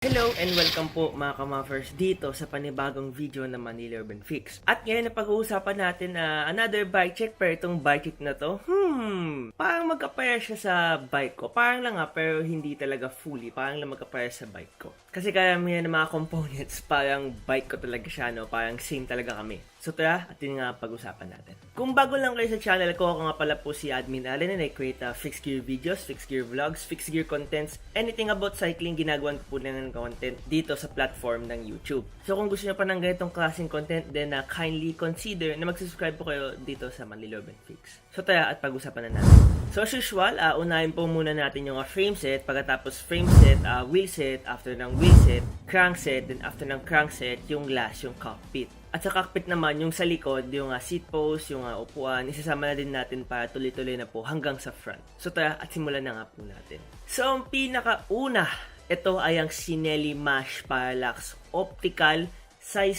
Hello and welcome po mga kamaffers dito sa panibagong video ng Manila Urban Fix. At ngayon na pag-uusapan natin na another bike check, pero itong bike check na to, parang magkapare siya sa bike ko. Parang lang pero hindi talaga fully, parang lang magkapare sa bike ko. Kasi karamihan ng mga components, parang bike ko talaga siya, no? Parang same talaga kami. So tara, at yun nga pag-usapan natin. Kung bago lang kayo sa channel ko, ako nga pala po si Admin Allen and I create fixed gear videos, fixed gear vlogs, fixed gear contents, anything about cycling, ginagawan ko po ng content dito sa platform ng YouTube. So kung gusto nyo pa ng ganitong klaseng content, then kindly consider na mag-subscribe po kayo dito sa Manila Urban Fix. So tara, at pag-usapan na natin. So as usual, unahin po muna natin yung frame set, pagkatapos frame set, wheel set, after ng wheel set, crankset, then after ng crankset, yung last, yung cockpit. At sa cockpit naman, yung sa likod, yung seat post, yung upuan, isasama na din natin para tuloy-tuloy na po hanggang sa front. So tara, at simulan na nga po natin. So ang pinakauna, ito ay ang Sinelli Mash Parallax Optical Size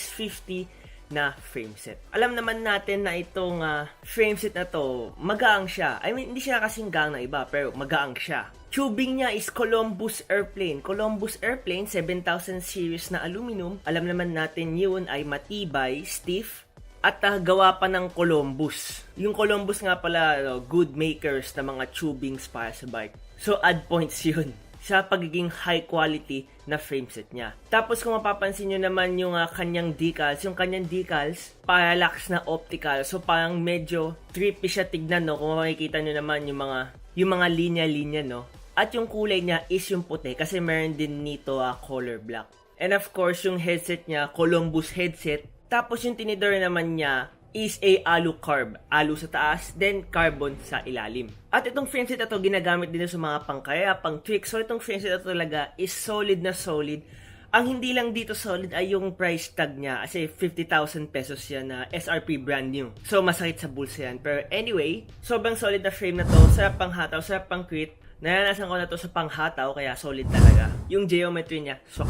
50 na frame set. Alam naman natin na itong frame set na to, magaang siya. I mean, hindi siya kasing gaang na iba, pero magaang siya. Tubing niya is Columbus Airplane. Columbus Airplane, 7000 series na aluminum. Alam naman natin yun ay matibay, stiff, at gawa pa ng Columbus. Yung Columbus nga pala, good makers na mga tubings para sa bike. So, add points yun sa pagiging high quality na frame set niya. Tapos kung mapapansin nyo naman yung kanyang decals, parallax na optical. So parang medyo trippy siya tignan, no? Kung makikita nyo naman yung mga linya-linya, no? At yung kulay niya is yung puti kasi meron din nito color black. And of course, yung headset niya, Columbus headset. Tapos yung tinidor naman niya is alu carb. Alu sa taas, then carbon sa ilalim. At itong frame set ito ginagamit din sa mga pangkaya, pang trick. So itong frame set ito talaga is solid na solid. Ang hindi lang dito solid ay yung price tag niya. Kasi 50,000 pesos yan na SRP brand new. So masakit sa bulsa yan. Pero anyway, sobrang solid na frame na to. Sarap pang hataw, sarap pang crit. Naranasan ko na to sa panghataw, kaya solid talaga. Yung geometry niya, swak.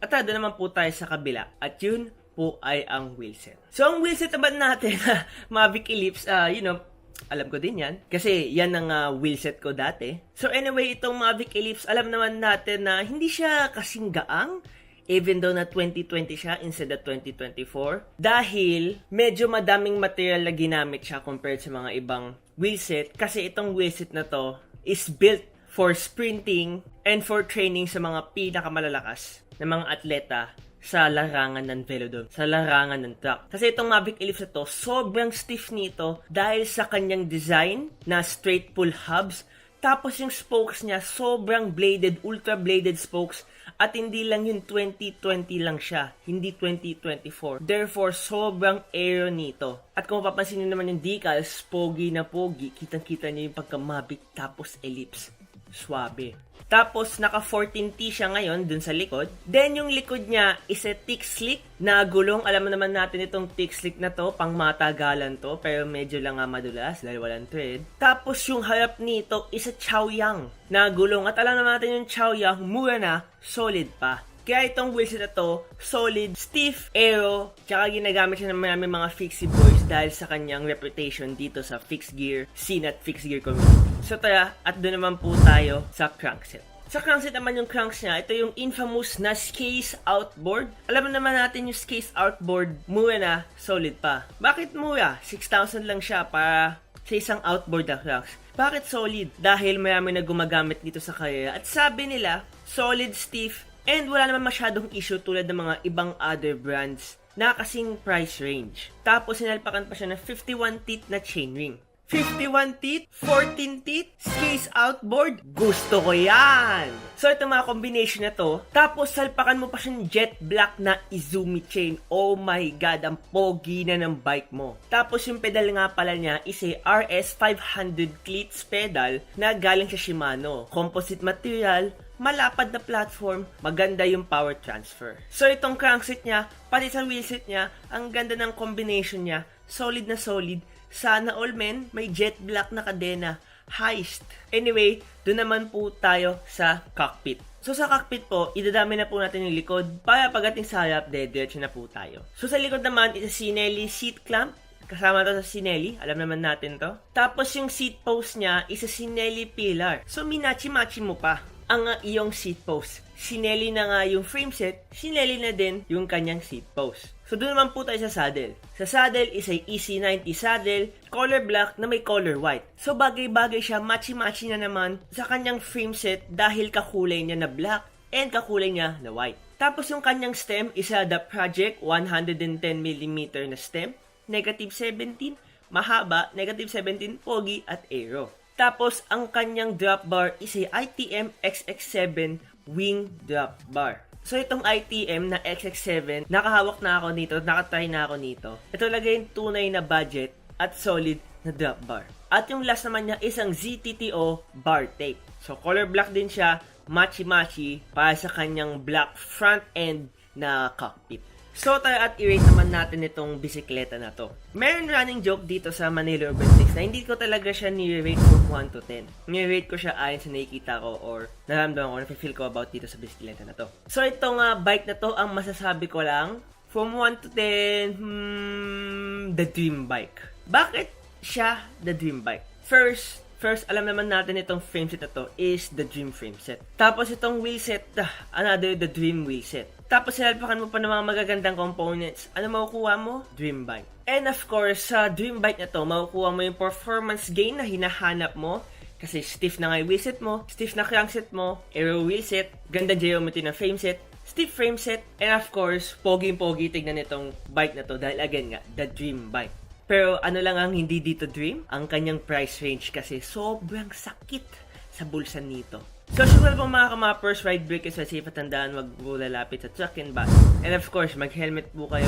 At doon naman po tayo sa kabila. At yun po ay ang wheelset. So ang wheelset naman natin, Mavic Ellipse, alam ko din yan. Kasi yan ang wheelset ko dati. So anyway, itong Mavic Ellipse, alam naman natin na hindi siya kasing gaang. Even though na 2020 siya instead of 2024. Dahil medyo madaming material na ginamit siya compared sa mga ibang wheelset. Kasi itong wheelset na to is built for sprinting and for training sa mga pinakamalalakas na mga atleta sa larangan ng velodrome, sa larangan ng track. Kasi itong Mavic Ellipse na to, sobrang stiff nito dahil sa kanyang design na straight pull hubs. Tapos yung spokes niya, sobrang bladed, ultra bladed spokes. At hindi lang yung 2020 lang siya, hindi 2024. Therefore, sobrang aero nito. At kung mapapansin nyo naman yung decals, pogi na pogi. Kitang-kita nyo yung pagka-Mavic tapos Ellipse. Suabe. Tapos, naka 14T siya ngayon dun sa likod. Then, yung likod niya is a thick slick na gulong. Alam mo naman natin itong thick slick na to, pang matagalan to. Pero medyo lang madulas dahil walang thread. Tapos, yung harap nito is a Chaoyang na gulong. At alam naman natin yung Chaoyang, mura na, solid pa. Kaya itong wheelset na to, solid, stiff, aero, tsaka ginagamit siya ng maraming mga fixie boys dahil sa kanyang reputation dito sa fixed gear scene at fixed gear community. So tara, at doon naman po tayo sa crankset. Sa crankset naman yung cranks niya, ito yung infamous na Skase Outboard. Alam naman natin yung Skase Outboard, mura na, solid pa. Bakit mura? 6,000 lang siya para sa isang outboard na cranks. Bakit solid? Dahil marami na gumagamit dito sa karera. At sabi nila, solid, stiff, and wala naman masyadong issue tulad ng mga ibang other brands na kasing price range. Tapos sinalpakan pa siya ng 51 teeth na chainring. 51 teeth, 14 teeth, Skase Outboard, gusto ko yan! So ito mga combination na to, tapos salpakan mo pa siyang jet black na Izumi chain. Oh my god, ang pogi na ng bike mo. Tapos yung pedal nga pala niya is a RS500 cleats pedal na galing sa Shimano. Composite material, malapad na platform, maganda yung power transfer. So itong crankset niya, pati sa wheelset niya, ang ganda ng combination niya, solid na solid. Sana all men, may jet black na kadena. Heist. Anyway, doon naman po tayo sa cockpit. So sa cockpit po, idadami na po natin yung likod para pagdating sa harap, diretso na po tayo. So sa likod naman, is a Sinelli seat clamp. Kasama to sa Sinelli, alam naman natin to. Tapos yung seat post niya is a Sinelli pillar. So minachi-machi mo pa. ang iyong seat post. Sineli na nga yung frame set, sineli na din yung kanyang seat post. So doon naman po tayo sa saddle. Sa saddle is ay EC90 saddle, color black na may color white. So bagay-bagay siya, matchy-matchy na naman sa kanyang frame set dahil kakulay niya na black and kakulay niya na white. Tapos yung kanyang stem is the Project 110mm na stem, negative 17, mahaba, negative 17, pogi at aero. Tapos ang kanyang drop bar is a ITM XX7 wing drop bar. So itong ITM na XX7, nakahawak na ako nito, nakatry na ako nito. Ito talaga yung tunay na budget at solid na drop bar. At yung last naman niya is ang ZTTO bar tape. So color black din siya, matchy-matchy para sa kanyang black front end na cockpit. So tayo at i-rate naman natin itong bisikleta na to. Meron running joke dito sa Manila Urban 6 na hindi ko talaga siya ni-rate from 1 to 10. Ni-rate ko siya ayon sa nakikita ko or naramdaman ko, na-feel ko about dito sa bisikleta na to. So itong bike na to, ang masasabi ko lang, from 1 to 10, the dream bike. Bakit siya the dream bike? First, alam naman natin itong frame set na to is the dream frame set. Tapos itong wheel set, another the dream wheel set. Tapos sinalpakan mo pa ng mga magagandang components. Ano makukuha mo? Dream bike. And of course, sa dream bike na to, makukuha mo yung performance gain na hinahanap mo. Kasi stiff na nga yung wheel set mo, stiff na crankset mo, aero wheel set, ganda geometry na frame set, stiff frame set, and of course, pogi-pogi tignan itong bike na to dahil again nga, the dream bike. Pero ano lang ang hindi dito dream? Ang kanyang price range kasi sobrang sakit sa bulsa nito. So, siguro po mga kamappers, ride brake is safe at tandaan, wag po lalapit sa truck and bus. And of course, mag-helmet po kayo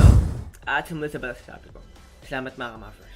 at sumunod sa batas sa sabi ko. Salamat mga kamapper.